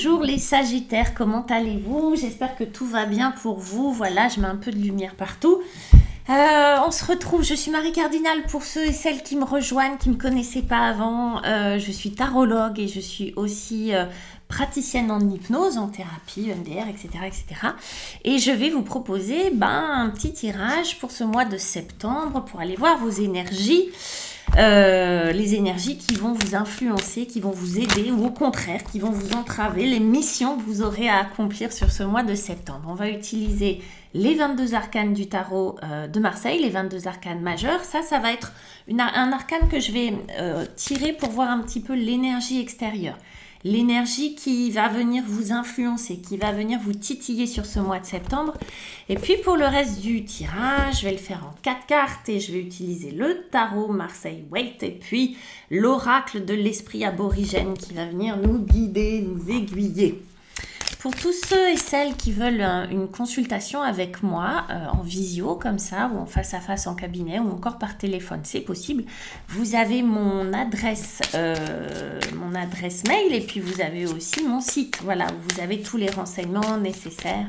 Bonjour les Sagittaires, comment allez-vous? J'espère que tout va bien pour vous. Voilà, je mets un peu de lumière partout. On se retrouve, je suis Marie Cardinal pour ceux et celles qui me rejoignent, qui ne me connaissaient pas avant. Je suis tarologue et je suis aussi praticienne en hypnose, en thérapie, EMDR, etc., etc. Et je vais vous proposer un petit tirage pour ce mois de septembre pour aller voir vos énergies. Les énergies qui vont vous influencer, qui vont vous aider ou au contraire qui vont vous entraver, les missions que vous aurez à accomplir sur ce mois de septembre. On va utiliser les 22 arcanes du tarot de Marseille, les 22 arcanes majeurs. Ça va être un arcane que je vais tirer pour voir un petit peu l'énergie extérieure. L'énergie qui va venir vous influencer, qui va venir vous titiller sur ce mois de septembre. Et puis pour le reste du tirage, je vais le faire en 4 cartes et je vais utiliser le tarot Marseille Waite et puis l'oracle de l'esprit aborigène qui va venir nous guider, nous aiguiller. Pour tous ceux et celles qui veulent une consultation avec moi en visio comme ça ou en face à face en cabinet ou encore par téléphone, c'est possible. Vous avez mon adresse mail et puis vous avez aussi mon site. Voilà, où vous avez tous les renseignements nécessaires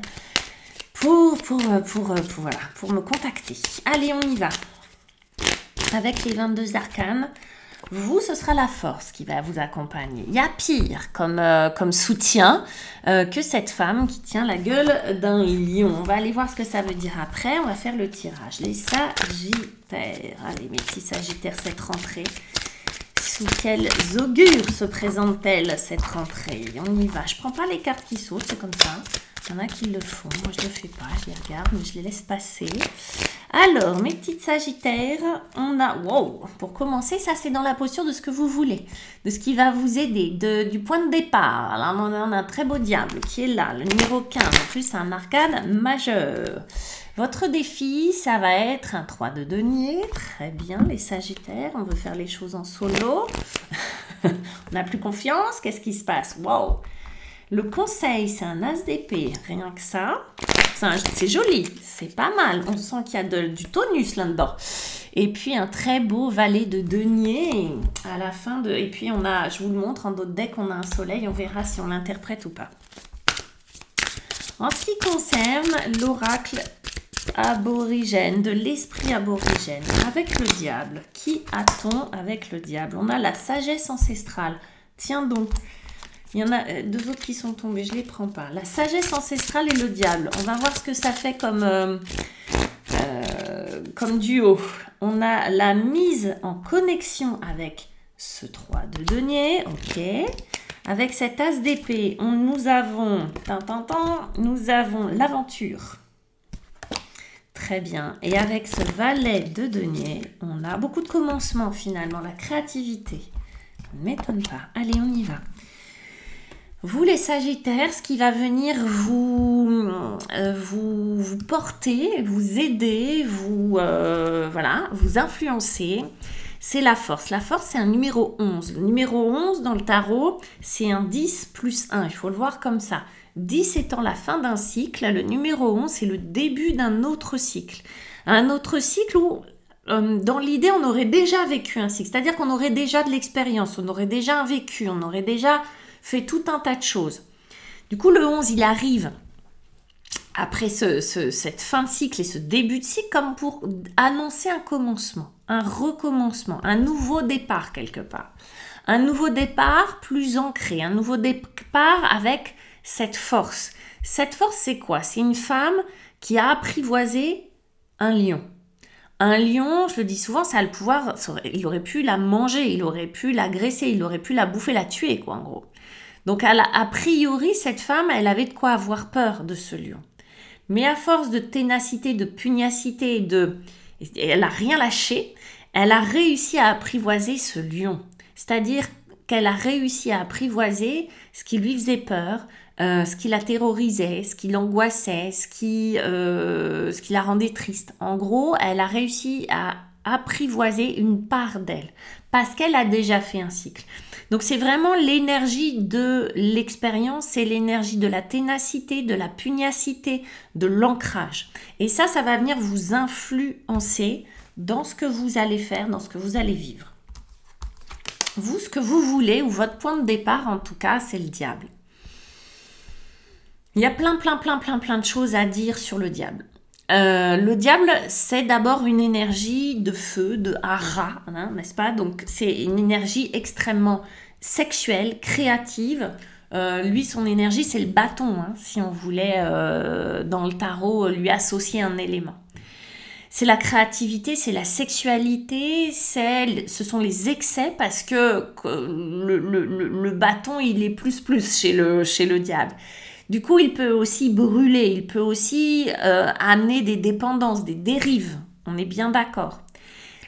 pour me contacter. Allez, on y va. Avec les 22 arcanes. Vous, ce sera la force qui va vous accompagner. Il y a pire comme soutien que cette femme qui tient la gueule d'un lion. On va aller voir ce que ça veut dire après. On va faire le tirage. Les Sagittaires. Allez, mes petits Sagittaires, cette rentrée. Sous quels augures se présente-t-elle cette rentrée? On y va. Je ne prends pas les cartes qui sautent, c'est comme ça. Il y en a qui le font. Moi, je ne le fais pas. Je les regarde, mais je les laisse passer. Alors, mes petites Sagittaires, on a... Wow! Pour commencer, ça, c'est dans la posture de ce que vous voulez, de ce qui va vous aider, du point de départ. Là, on a un très beau diable qui est là, le numéro 15. En plus, c'est un arcane majeur. Votre défi, ça va être un 3 de denier. Très bien, les Sagittaires. On veut faire les choses en solo. On n'a plus confiance. Qu'est-ce qui se passe? Wow! Le conseil, c'est un as d'épée. Rien que ça. C'est joli, c'est pas mal. On sent qu'il y a du tonus là-dedans. Et puis un très beau valet de denier à la fin de... Et puis on a, je vous le montre, en d'autres decks, on a un soleil. On verra si on l'interprète ou pas. En ce qui concerne l'oracle aborigène, de l'esprit aborigène, avec le diable. Qui a-t-on avec le diable? On a la sagesse ancestrale. Tiens donc. Il y en a deux autres qui sont tombés, je ne les prends pas. La sagesse ancestrale et le diable. On va voir ce que ça fait comme duo. On a la mise en connexion avec ce 3 de denier. Ok. Avec cet as d'épée, nous avons l'aventure. Très bien. Et avec ce valet de denier, on a beaucoup de commencements finalement. La créativité. Ne m'étonne pas. Allez, on y va. Vous les Sagittaires, ce qui va venir vous porter, vous aider, vous influencer, c'est la force. La force, c'est un numéro 11. Le numéro 11 dans le tarot, c'est un 10 plus 1. Il faut le voir comme ça. 10 étant la fin d'un cycle, le numéro 11, c'est le début d'un autre cycle. Un autre cycle où... dans l'idée, on aurait déjà vécu un cycle. C'est-à-dire qu'on aurait déjà de l'expérience, on aurait déjà vécu, on aurait déjà... fait tout un tas de choses. Du coup, le 11, il arrive après cette fin de cycle et ce début de cycle comme pour annoncer un commencement, un recommencement, un nouveau départ quelque part. Un nouveau départ plus ancré, un nouveau départ avec cette force. Cette force, c'est quoi? C'est une femme qui a apprivoisé un lion. Un lion, je le dis souvent, ça a le pouvoir, il aurait pu la manger, il aurait pu l'agresser, il aurait pu la bouffer, la tuer, quoi, en gros. Donc, a priori, cette femme, elle avait de quoi avoir peur de ce lion. Mais à force de ténacité, de pugnacité, elle n'a rien lâché, elle a réussi à apprivoiser ce lion. C'est-à-dire qu'elle a réussi à apprivoiser ce qui lui faisait peur, ce qui la terrorisait, ce qui l'angoissait, ce qui la rendait triste. En gros, elle a réussi à apprivoiser une part d'elle parce qu'elle a déjà fait un cycle. Donc c'est vraiment l'énergie de l'expérience, c'est l'énergie de la ténacité, de la pugnacité, de l'ancrage. Et ça va venir vous influencer dans ce que vous allez faire, dans ce que vous allez vivre. Vous, ce que vous voulez, ou votre point de départ en tout cas, c'est le diable. Il y a plein de choses à dire sur le diable. Le diable, c'est d'abord une énergie de feu, de hara, hein, n'est-ce pas? Donc, c'est une énergie extrêmement sexuelle, créative. Lui, son énergie, c'est le bâton, hein, si on voulait, dans le tarot, lui associer un élément. C'est la créativité, c'est la sexualité, ce sont les excès, parce que le bâton, il est plus chez le diable. Du coup, il peut aussi brûler, il peut aussi amener des dépendances, des dérives. On est bien d'accord.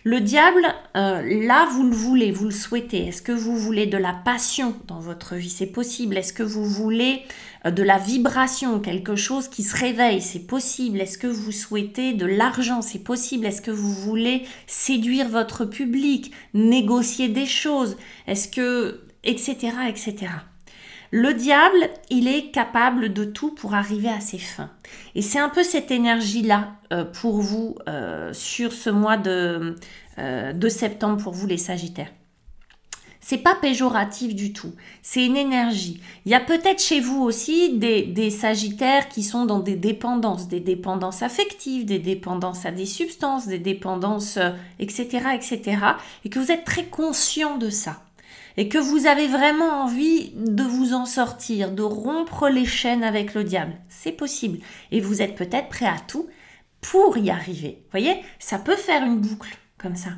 Le diable, là, vous le voulez, vous le souhaitez. Est-ce que vous voulez de la passion dans votre vie? C'est possible. Est-ce que vous voulez de la vibration, quelque chose qui se réveille? C'est possible. Est-ce que vous souhaitez de l'argent? C'est possible. Est-ce que vous voulez séduire votre public, négocier des choses? Est-ce que... etc., etc. Le diable, il est capable de tout pour arriver à ses fins. Et c'est un peu cette énergie-là pour vous sur ce mois de septembre, pour vous les Sagittaires. C'est pas péjoratif du tout, c'est une énergie. Il y a peut-être chez vous aussi des Sagittaires qui sont dans des dépendances affectives, des dépendances à des substances, des dépendances, etc., etc. Et que vous êtes très conscient de ça. Et que vous avez vraiment envie de vous en sortir, de rompre les chaînes avec le diable. C'est possible. Et vous êtes peut-être prêt à tout pour y arriver. Vous voyez, ça peut faire une boucle comme ça.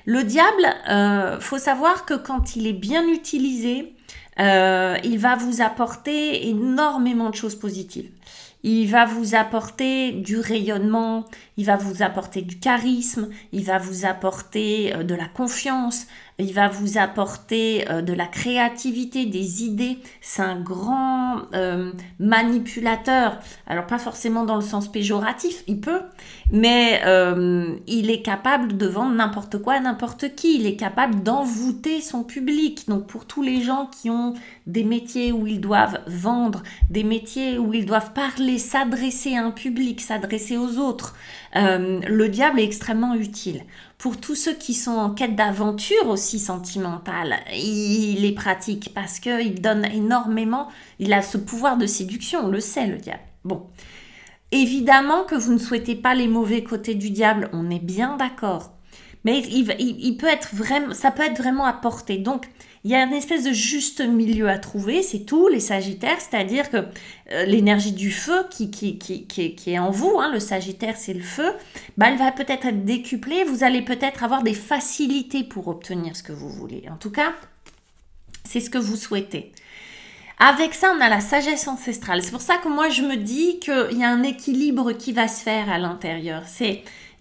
Le diable, faut savoir que quand il est bien utilisé, il va vous apporter énormément de choses positives. Il va vous apporter du rayonnement, il va vous apporter du charisme, il va vous apporter de la confiance, il va vous apporter de la créativité, des idées. C'est un grand manipulateur. Alors pas forcément dans le sens péjoratif, il peut, mais il est capable de vendre n'importe quoi à n'importe qui. Il est capable d'envoûter son public. Donc pour tous les gens qui ont des métiers où ils doivent vendre, des métiers où ils doivent parler, s'adresser à un public, s'adresser aux autres, le diable est extrêmement utile. Pour tous ceux qui sont en quête d'aventure aussi sentimentale, il est pratique parce qu'il donne énormément, il a ce pouvoir de séduction, on le sait le diable. Bon, évidemment que vous ne souhaitez pas les mauvais côtés du diable, on est bien d'accord. Mais il peut être vraiment, ça peut être vraiment à portée. Donc, il y a une espèce de juste milieu à trouver, c'est tout, les Sagittaires, c'est-à-dire que l'énergie du feu qui est en vous, hein, le Sagittaire c'est le feu, bah, elle va peut-être être décuplée, vous allez peut-être avoir des facilités pour obtenir ce que vous voulez. En tout cas, c'est ce que vous souhaitez. Avec ça, on a la sagesse ancestrale. C'est pour ça que moi, je me dis qu'il y a un équilibre qui va se faire à l'intérieur.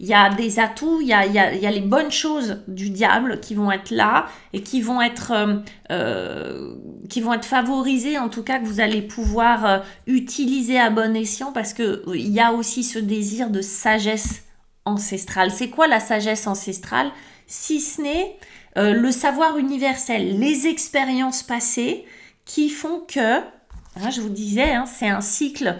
Il y a des atouts, il y a les bonnes choses du diable qui vont être là et qui vont être favorisées, en tout cas que vous allez pouvoir utiliser à bon escient, parce que il y a aussi ce désir de sagesse ancestrale. C'est quoi la sagesse ancestrale? Si ce n'est le savoir universel, les expériences passées qui font que, hein, je vous disais, hein, c'est un cycle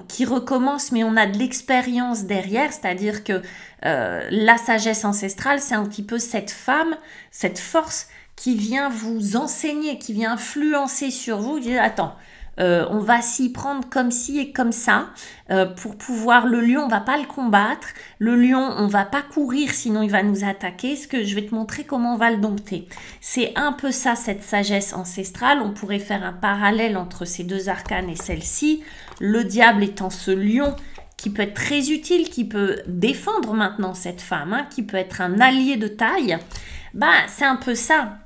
qui recommence, mais on a de l'expérience derrière, c'est-à-dire que la sagesse ancestrale, c'est un petit peu cette femme, cette force qui vient vous enseigner, qui vient influencer sur vous. Vous dites, attends, on va s'y prendre comme ci et comme ça pour pouvoir, le lion, on va pas le combattre, le lion, on va pas courir sinon il va nous attaquer, je vais te montrer comment on va le dompter. C'est un peu ça, cette sagesse ancestrale. On pourrait faire un parallèle entre ces deux arcanes et celle-ci, le diable étant ce lion qui peut être très utile, qui peut défendre maintenant cette femme, hein, qui peut être un allié de taille. Bah, c'est un peu ça.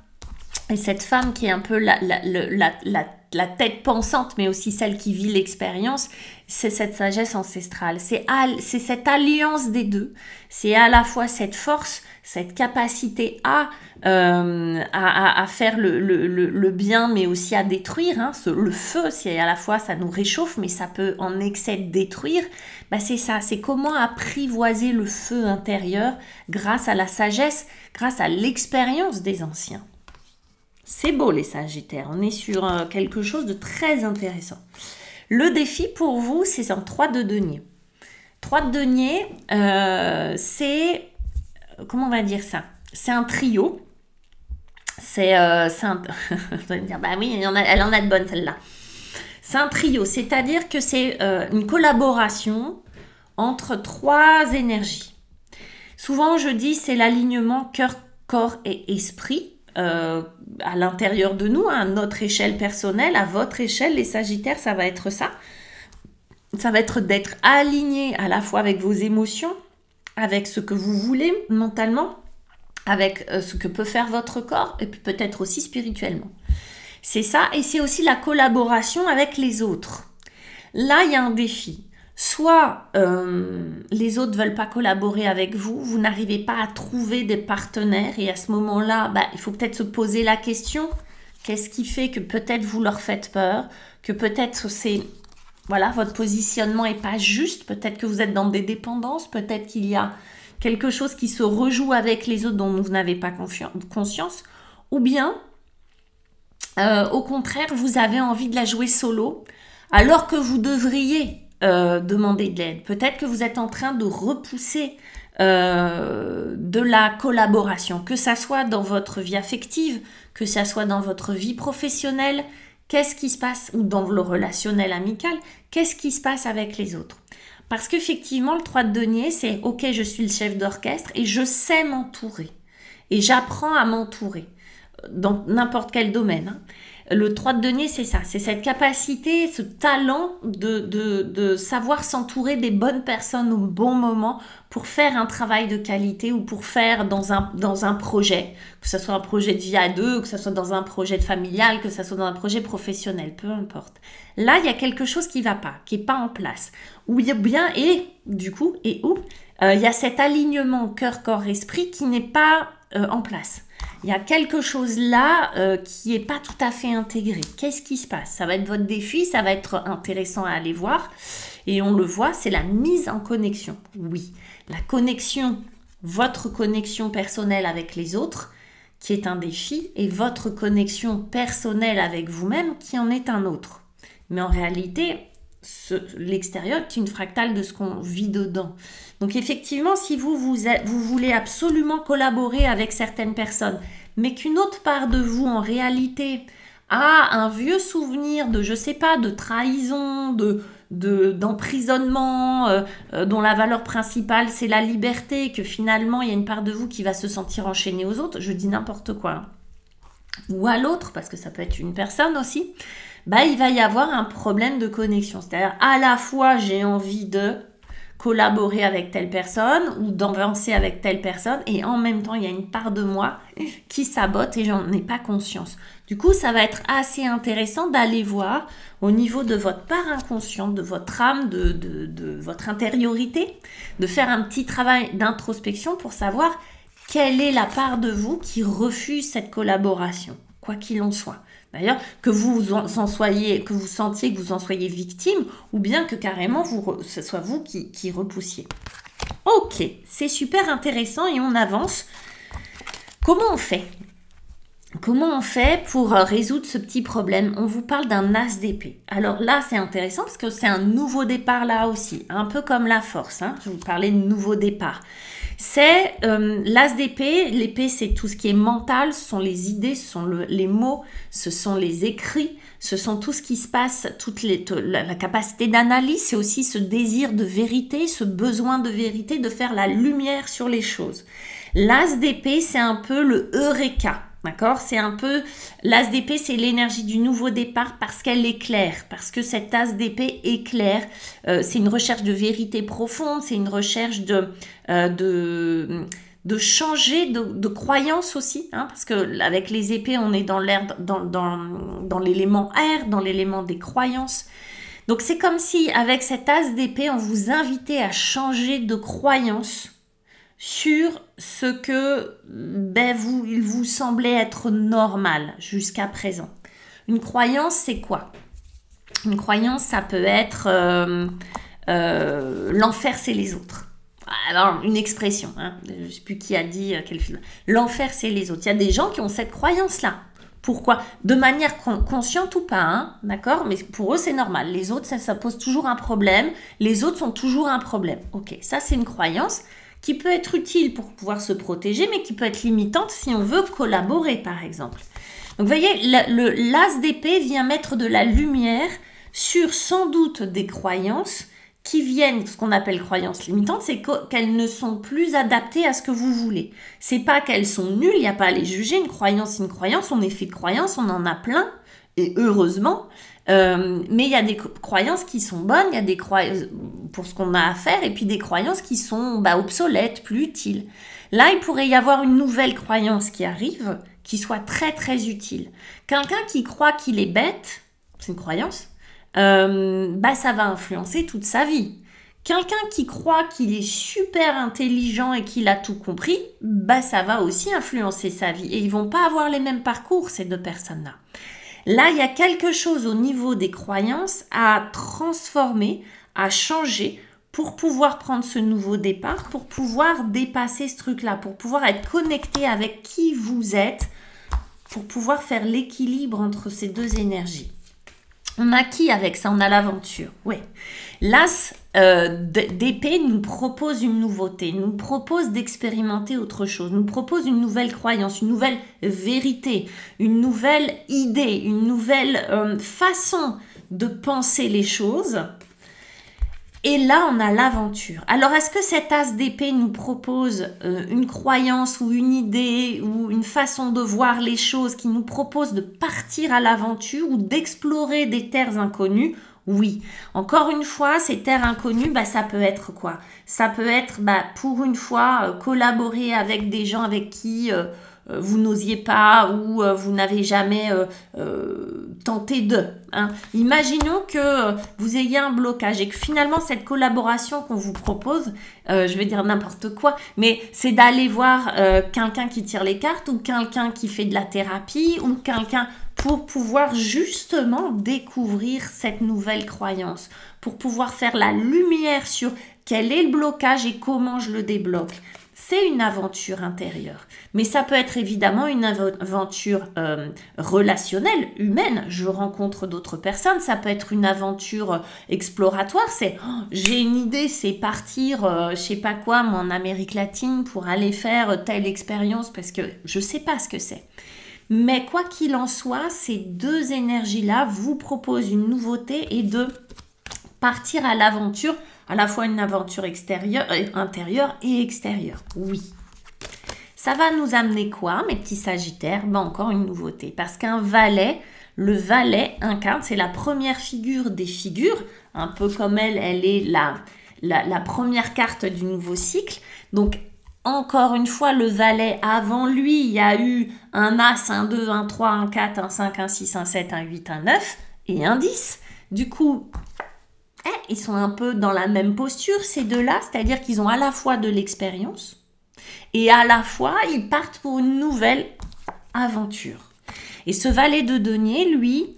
Et cette femme qui est un peu la tête pensante, mais aussi celle qui vit l'expérience, c'est cette sagesse ancestrale. C'est cette alliance des deux. C'est à la fois cette force, cette capacité à faire le bien, mais aussi à détruire. Hein. Le feu, c'est à la fois, ça nous réchauffe, mais ça peut en excès détruire. Bah, c'est ça, c'est comment apprivoiser le feu intérieur grâce à la sagesse, grâce à l'expérience des anciens. C'est beau les Sagittaires, on est sur quelque chose de très intéressant. Le défi pour vous, c'est en 3 de denier. 3 de denier, c'est, comment on va dire ça? C'est un trio. C'est un... Vous allez me dire, bah oui, elle en a de bonnes celle-là. C'est un trio, c'est-à-dire que c'est une collaboration entre 3 énergies. Souvent, je dis, c'est l'alignement cœur, corps et esprit à l'intérieur de nous, à notre échelle personnelle, à votre échelle. Les Sagittaires, ça va être ça. Ça va être d'être aligné à la fois avec vos émotions, avec ce que vous voulez mentalement, avec ce que peut faire votre corps, et puis peut-être aussi spirituellement. C'est ça, et c'est aussi la collaboration avec les autres. Là, il y a un défi. Soit les autres ne veulent pas collaborer avec vous, vous n'arrivez pas à trouver des partenaires, et à ce moment-là, il faut peut-être se poser la question, qu'est-ce qui fait que peut-être vous leur faites peur, que peut-être c'est, voilà, votre positionnement n'est pas juste, peut-être que vous êtes dans des dépendances, peut-être qu'il y a quelque chose qui se rejoue avec les autres dont vous n'avez pas conscience, ou bien au contraire, vous avez envie de la jouer solo, alors que vous devriez demander de l'aide. Peut-être que vous êtes en train de repousser de la collaboration, que ça soit dans votre vie affective, que ça soit dans votre vie professionnelle, qu'est-ce qui se passe, ou dans le relationnel amical, qu'est-ce qui se passe avec les autres. Parce qu'effectivement, le 3 de denier, c'est « Ok, je suis le chef d'orchestre et je sais m'entourer. Et j'apprends à m'entourer. » Dans n'importe quel domaine. Hein. Le 3 de denier, c'est ça. C'est cette capacité, ce talent de savoir s'entourer des bonnes personnes au bon moment pour faire un travail de qualité ou pour faire dans un projet, que ce soit un projet de vie à 2, que ce soit dans un projet de familial, que ce soit dans un projet professionnel, peu importe. Là, il y a quelque chose qui ne va pas, qui n'est pas en place. Ou il y a bien, et du coup, il y a cet alignement cœur, corps, esprit qui n'est pas en place. Il y a quelque chose là qui n'est pas tout à fait intégré. Qu'est-ce qui se passe? Ça va être votre défi, ça va être intéressant à aller voir. Et on le voit, c'est la mise en connexion. Oui, la connexion, votre connexion personnelle avec les autres, qui est un défi, et votre connexion personnelle avec vous-même, qui en est un autre. Mais en réalité, l'extérieur est une fractale de ce qu'on vit dedans. Donc effectivement, si vous voulez absolument collaborer avec certaines personnes, mais qu'une autre part de vous, en réalité, a un vieux souvenir de, je sais pas, de trahison, d'emprisonnement, dont la valeur principale, c'est la liberté, que finalement, il y a une part de vous qui va se sentir enchaînée aux autres, je dis n'importe quoi, hein. Ou à l'autre, parce que ça peut être une personne aussi, il va y avoir un problème de connexion. C'est-à-dire, à la fois, j'ai envie de collaborer avec telle personne ou d'avancer avec telle personne, et en même temps, il y a une part de moi qui sabote et j'en ai pas conscience. Du coup, ça va être assez intéressant d'aller voir au niveau de votre part inconsciente, de votre âme, de votre intériorité, de faire un petit travail d'introspection pour savoir quelle est la part de vous qui refuse cette collaboration, quoi qu'il en soit. D'ailleurs, que vous sentiez que vous en soyez victime, ou bien que carrément ce soit vous qui repoussiez. Ok, c'est super intéressant et on avance. Comment on fait? Comment on fait pour résoudre ce petit problème? On vous parle d'un as d'épée. Alors là, c'est intéressant parce que c'est un nouveau départ là aussi, un peu comme la force. Hein. Je vous parlais de nouveau départ. C'est l'as d'épée. L'épée, c'est tout ce qui est mental, ce sont les idées, ce sont les mots, ce sont les écrits, ce sont tout ce qui se passe, la capacité d'analyse, c'est aussi ce désir de vérité, ce besoin de vérité, de faire la lumière sur les choses. L'as d'épée, c'est un peu le eureka. D'accord? C'est un peu, l'as d'épée, c'est l'énergie du nouveau départ parce qu'elle éclaire, parce que cet as d'épée éclaire. C'est une recherche de vérité profonde, c'est une recherche de changer de croyance aussi, hein, parce que avec les épées, on est dans l'air, dans l'élément air, dans l'élément des croyances. Donc c'est comme si avec cet as d'épée, on vous invitait à changer de croyance sur ce que il vous semblait être normal jusqu'à présent. Une croyance, c'est quoi? Une croyance, ça peut être l'enfer, c'est les autres. Alors, une expression, hein, je ne sais plus qui a dit quel film. L'enfer, c'est les autres. Il y a des gens qui ont cette croyance-là. Pourquoi? De manière consciente ou pas, hein, d'accord? Mais pour eux, c'est normal. Les autres, ça pose toujours un problème. Les autres sont toujours un problème. Ok, ça, c'est une croyance qui peut être utile pour pouvoir se protéger, mais qui peut être limitante si on veut collaborer, par exemple. Donc, vous voyez, l'as d'épée vient mettre de la lumière sur sans doute des croyances qui viennent, ce qu'on appelle croyances limitantes, c'est qu'elles ne sont plus adaptées à ce que vous voulez. C'est pas qu'elles sont nulles, il n'y a pas à les juger, une croyance, on est fait de croyances, on en a plein, et heureusement, mais il y a des croyances qui sont bonnes, il y a des croyances pour ce qu'on a à faire, et puis des croyances qui sont obsolètes, plus utiles. Là, il pourrait y avoir une nouvelle croyance qui arrive, qui soit très très utile. Quelqu'un qui croit qu'il est bête, c'est une croyance, ça va influencer toute sa vie. Quelqu'un qui croit qu'il est super intelligent et qu'il a tout compris, ça va aussi influencer sa vie. Et ils vont pas avoir les mêmes parcours, ces deux personnes-là. Là, il y a quelque chose au niveau des croyances à transformer, à changer pour pouvoir prendre ce nouveau départ, pour pouvoir dépasser ce truc-là, pour pouvoir être connecté avec qui vous êtes, pour pouvoir faire l'équilibre entre ces deux énergies. On a qui avec ça? On a l'aventure. Oui. L'as d'épée nous propose une nouveauté, nous propose d'expérimenter autre chose, nous propose une nouvelle croyance, une nouvelle vérité, une nouvelle idée, une nouvelle façon de penser les choses. Et là, on a l'aventure. Alors, est-ce que cet as d'épée nous propose une croyance ou une idée ou une façon de voir les choses qui nous propose de partir à l'aventure ou d'explorer des terres inconnues? Oui. Encore une fois, ces terres inconnues, ça peut être quoi? Ça peut être, pour une fois, collaborer avec des gens avec qui vous n'osiez pas ou vous n'avez jamais tenté de. Imaginons que vous ayez un blocage et que finalement cette collaboration qu'on vous propose, je vais dire n'importe quoi, mais c'est d'aller voir quelqu'un qui tire les cartes ou quelqu'un qui fait de la thérapie ou quelqu'un pour pouvoir justement découvrir cette nouvelle croyance, pour pouvoir faire la lumière sur quel est le blocage et comment je le débloque. C'est une aventure intérieure. Mais ça peut être évidemment une aventure relationnelle, humaine. Je rencontre d'autres personnes. Ça peut être une aventure exploratoire. C'est j'ai une idée, c'est partir, je sais pas quoi, en Amérique latine pour aller faire telle expérience parce que je sais pas ce que c'est. Mais quoi qu'il en soit, ces deux énergies-là vous proposent une nouveauté et de partir à l'aventure, à la fois une aventure intérieure et extérieure. Oui. Ça va nous amener quoi, mes petits sagittaires? Encore une nouveauté. Parce qu'un valet, le valet incarne, c'est la première figure des figures, un peu comme elle est la première carte du nouveau cycle. Donc, encore une fois, le valet, avant lui, il y a eu un As, un 2, un 3, un 4, un 5, un 6, un 7, un 8, un 9 et un 10. Du coup, ils sont un peu dans la même posture, ces deux-là, c'est-à-dire qu'ils ont à la fois de l'expérience et à la fois, ils partent pour une nouvelle aventure. Et ce valet de denier, lui,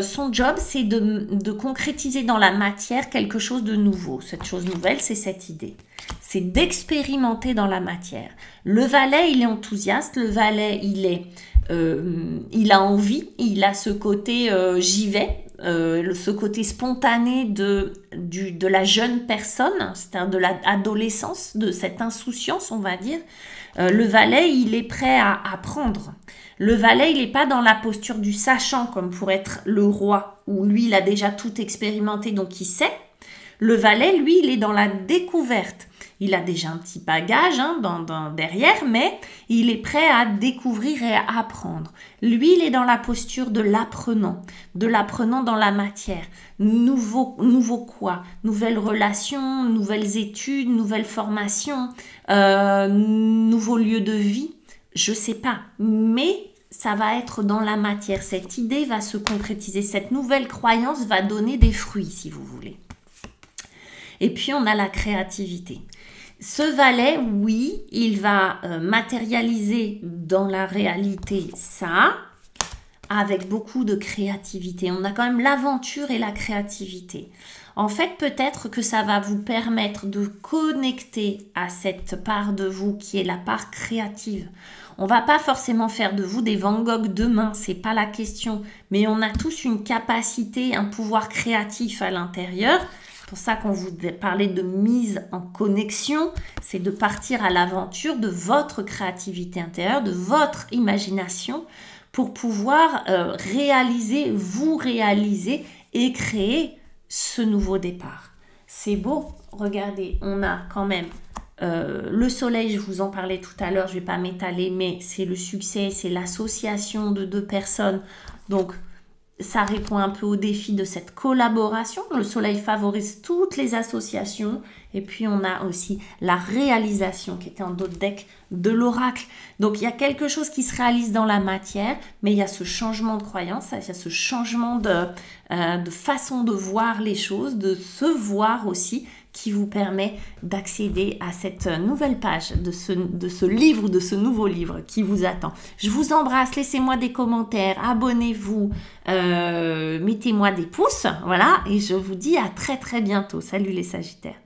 son job, c'est de concrétiser dans la matière quelque chose de nouveau. Cette chose nouvelle, c'est cette idée. C'est d'expérimenter dans la matière. Le valet, il est enthousiaste. Le valet, il a envie. Il a ce côté j'y vais. Ce côté spontané de la jeune personne, c'est-à-dire de l'adolescence, de cette insouciance, on va dire. Le valet, il est prêt à apprendre. Le valet, il n'est pas dans la posture du sachant, comme pour être le roi, où lui, il a déjà tout expérimenté, donc il sait. Le valet, lui, il est dans la découverte. Il a déjà un petit bagage derrière, mais il est prêt à découvrir et à apprendre. Lui, il est dans la posture de l'apprenant dans la matière. Nouveau quoi? Nouvelles relations, nouvelles études, nouvelles formations, nouveau lieu de vie. Je sais pas, mais ça va être dans la matière. Cette idée va se concrétiser. Cette nouvelle croyance va donner des fruits, si vous voulez. Et puis, on a la créativité. Ce valet, oui, il va matérialiser dans la réalité ça, avec beaucoup de créativité. On a quand même l'aventure et la créativité. En fait, peut-être que ça va vous permettre de connecter à cette part de vous qui est la part créative. On va pas forcément faire de vous des Van Gogh demain, c'est pas la question. Mais on a tous une capacité, un pouvoir créatif à l'intérieur. C'est pour ça qu'on vous parlait de mise en connexion, c'est de partir à l'aventure de votre créativité intérieure, de votre imagination pour pouvoir réaliser et créer ce nouveau départ. C'est beau, regardez, on a quand même le soleil, je vous en parlais tout à l'heure, je ne vais pas m'étaler, mais c'est le succès, c'est l'association de deux personnes. Donc, ça répond un peu au défi de cette collaboration. Le soleil favorise toutes les associations. Et puis, on a aussi la réalisation qui était en d'autres decks de l'oracle. Donc, il y a quelque chose qui se réalise dans la matière, mais il y a ce changement de croyance, il y a ce changement de façon de voir les choses, de se voir aussi, qui vous permet d'accéder à cette nouvelle page de ce livre, de ce nouveau livre qui vous attend. Je vous embrasse, laissez-moi des commentaires, abonnez-vous, mettez-moi des pouces, voilà, et je vous dis à très très bientôt. Salut les Sagittaires.